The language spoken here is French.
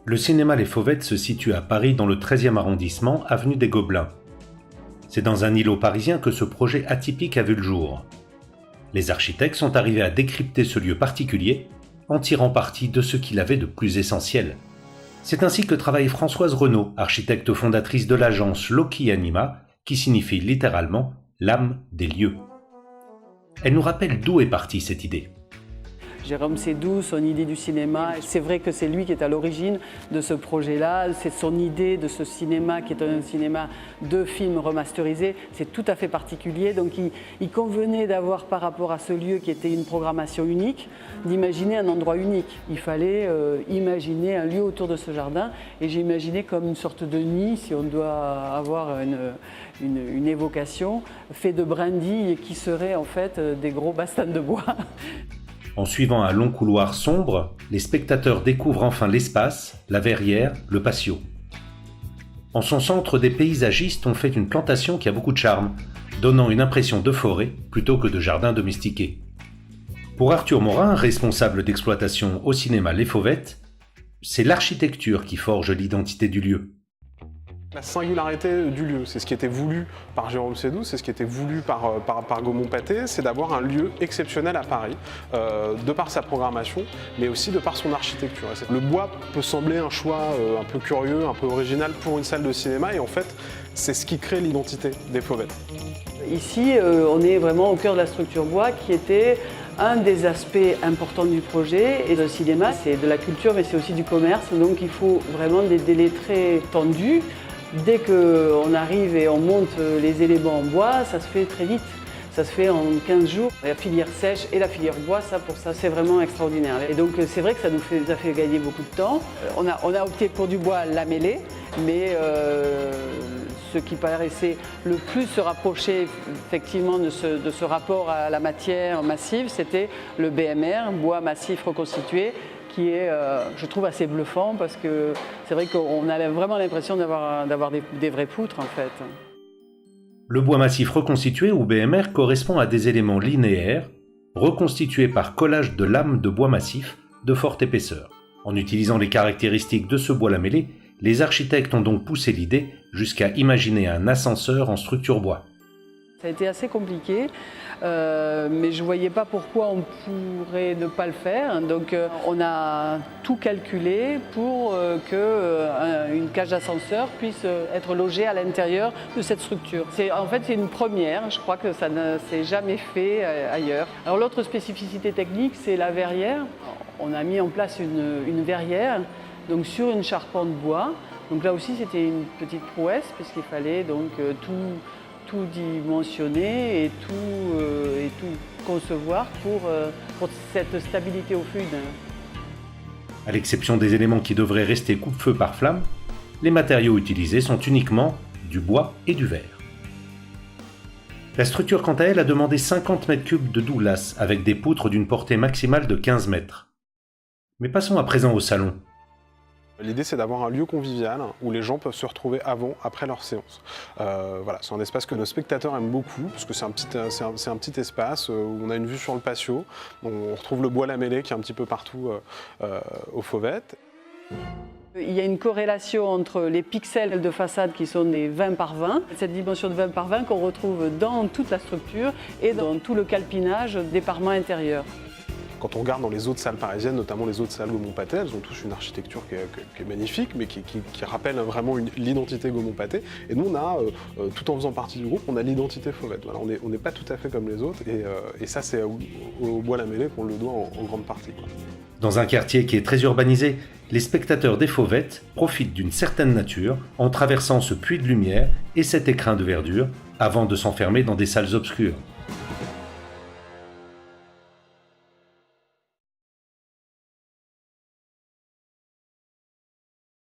Le cinéma Les Fauvettes se situe à Paris dans le 13e arrondissement, avenue des Gobelins. C'est dans un îlot parisien que ce projet atypique a vu le jour. Les architectes sont arrivés à décrypter ce lieu particulier en tirant parti de ce qu'il avait de plus essentiel. C'est ainsi que travaille Françoise Renaud, architecte fondatrice de l'agence Loki Anima, qui signifie littéralement « l'âme des lieux ». Elle nous rappelle d'où est partie cette idée. Jérôme Sédou, son idée du cinéma, c'est vrai que c'est lui qui est à l'origine de ce projet-là, c'est son idée de ce cinéma qui est un cinéma de films remasterisés, c'est tout à fait particulier, donc il convenait d'avoir par rapport à ce lieu qui était une programmation unique, d'imaginer un endroit unique. Il fallait imaginer un lieu autour de ce jardin et j'ai imaginé comme une sorte de nid, si on doit avoir une évocation, fait de brindilles qui seraient en fait des gros bastons de bois. En suivant un long couloir sombre, les spectateurs découvrent enfin l'espace, la verrière, le patio. En son centre, des paysagistes ont fait une plantation qui a beaucoup de charme, donnant une impression de forêt plutôt que de jardin domestiqué. Pour Arthur Morin, responsable d'exploitation au cinéma Les Fauvettes, c'est l'architecture qui forge l'identité du lieu. La singularité du lieu, c'est ce qui était voulu par Jérôme Sédou, c'est ce qui était voulu par Gaumont-Pathé, c'est d'avoir un lieu exceptionnel à Paris, de par sa programmation, mais aussi de par son architecture. Le bois peut sembler un choix un peu curieux, un peu original pour une salle de cinéma, et en fait, c'est ce qui crée l'identité des Fauvettes. Ici, on est vraiment au cœur de la structure bois qui était un des aspects importants du projet. Et le cinéma, c'est de la culture, mais c'est aussi du commerce, donc il faut vraiment des délais très tendus. Dès qu'on arrive et on monte les éléments en bois, ça se fait très vite. Ça se fait en 15 jours. La filière sèche et la filière bois, pour ça, c'est vraiment extraordinaire. Et donc, c'est vrai que ça nous a fait gagner beaucoup de temps. On a opté pour du bois lamellé, mais ce qui paraissait le plus se rapprocher effectivement de ce rapport à la matière massive, c'était le BMR, bois massif reconstitué, qui est, je trouve, assez bluffant parce que c'est vrai qu'on a vraiment l'impression d'avoir des vraies poutres en fait. Le bois massif reconstitué ou BMR correspond à des éléments linéaires reconstitués par collage de lames de bois massif de forte épaisseur. En utilisant les caractéristiques de ce bois lamellé, les architectes ont donc poussé l'idée jusqu'à imaginer un ascenseur en structure bois. Ça a été assez compliqué, mais je ne voyais pas pourquoi on pourrait ne pas le faire. Donc on a tout calculé pour qu'une cage d'ascenseur puisse être logée à l'intérieur de cette structure. En fait, c'est une première, je crois que ça ne s'est jamais fait ailleurs. Alors l'autre spécificité technique, c'est la verrière. On a mis en place une verrière donc, sur une charpente bois. Donc là aussi, c'était une petite prouesse puisqu'il fallait donc tout dimensionner et tout concevoir pour cette stabilité au fluide. À l'exception des éléments qui devraient rester coupe-feu par flamme, les matériaux utilisés sont uniquement du bois et du verre. La structure, quant à elle, a demandé 50 m3 de douglas avec des poutres d'une portée maximale de 15 mètres. Mais passons à présent au salon. L'idée, c'est d'avoir un lieu convivial où les gens peuvent se retrouver avant, après leur séance. Voilà, c'est un espace que nos spectateurs aiment beaucoup, parce que c'est un petit espace où on a une vue sur le patio. On retrouve le bois lamellé qui est un petit peu partout aux Fauvettes. Il y a une corrélation entre les pixels de façade qui sont des 20 par 20, cette dimension de 20 par 20 qu'on retrouve dans toute la structure et dans tout le calpinage des parements intérieurs. Quand on regarde dans les autres salles parisiennes, notamment les autres salles Gaumont-Pathé, elles ont tous une architecture qui est magnifique, mais qui rappelle vraiment l'identité Gaumont-Pathé. Et nous, on a, tout en faisant partie du groupe, on a l'identité Fauvette. Voilà, on n'est pas tout à fait comme les autres, et ça, c'est au bois lamellé qu'on le doit en grande partie, quoi. Dans un quartier qui est très urbanisé, les spectateurs des Fauvettes profitent d'une certaine nature en traversant ce puits de lumière et cet écrin de verdure avant de s'enfermer dans des salles obscures.